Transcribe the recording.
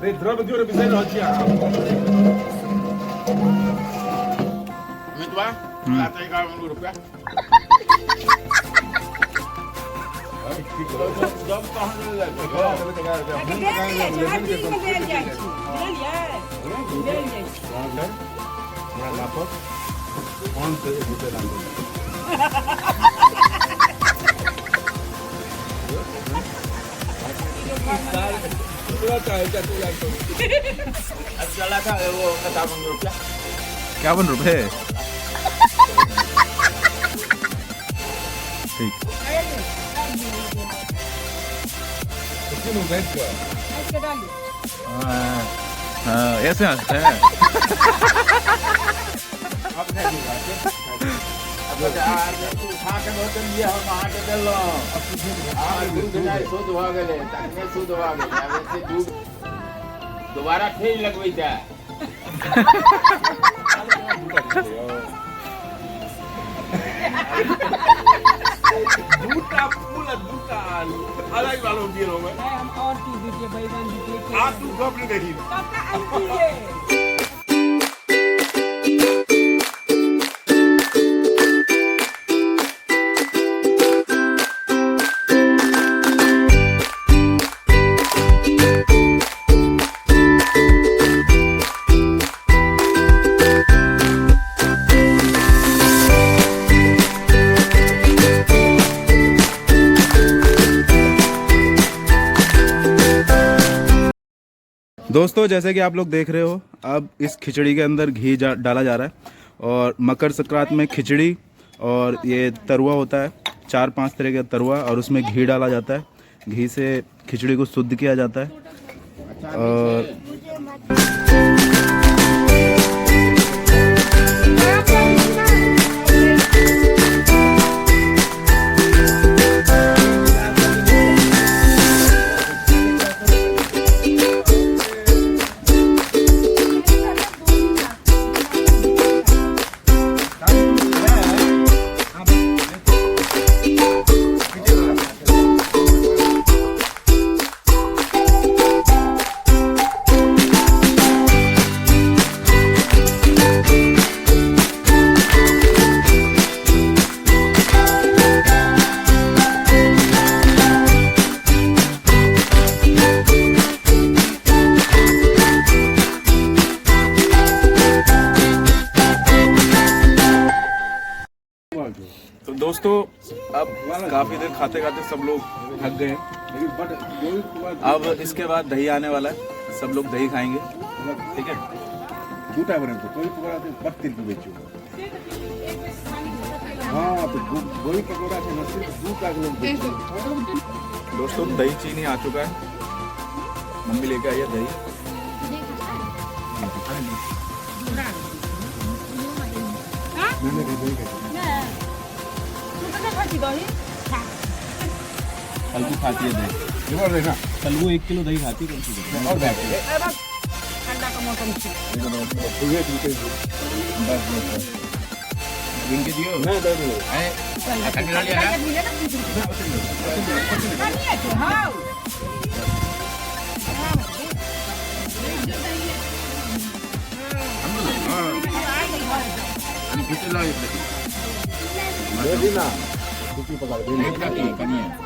They drop it during the same here. Mitwa, lata ikaw ng grupo. क्या बन रुपए ठीक हाँ ऐसे हंसते हैं दोबारा फेर लगबै जा दूटा पूरा दूटा अलग वालों दियो मैं हम और चीज दीजिए बैगन दीजिए आप तू गप नहीं करी काका आइए दोस्तों जैसे कि आप लोग देख रहे हो अब इस खिचड़ी के अंदर घी डाला जा रहा है और मकर संक्रांति में खिचड़ी और ये तरुआ होता है 4-5 तरह का तरुआ और उसमें घी डाला जाता है। घी से खिचड़ी को शुद्ध किया जाता है और तो दोस्तों अब काफ़ी देर खाते खाते सब लोग थक गए हैं। अब इसके बाद दही आने वाला है, सब लोग दही खाएंगे, ठीक है। दूटा बने तो कोई पकौड़ा तो 32 रुपये बेचो। हाँ तो वही पकौड़ा से न सिर्फ 2 का लोग बेचो। दोस्तों दही चीनी आ चुका है, मम्मी लेके आई है दही। हल्की खाती है दही। और देखना कल वो 1 किलो दही खाती है कौन और बैठ ठंडा का मौसम इनके दियो ना दे दो। हम कितने लाए दे देना कुछ पकड़ दे।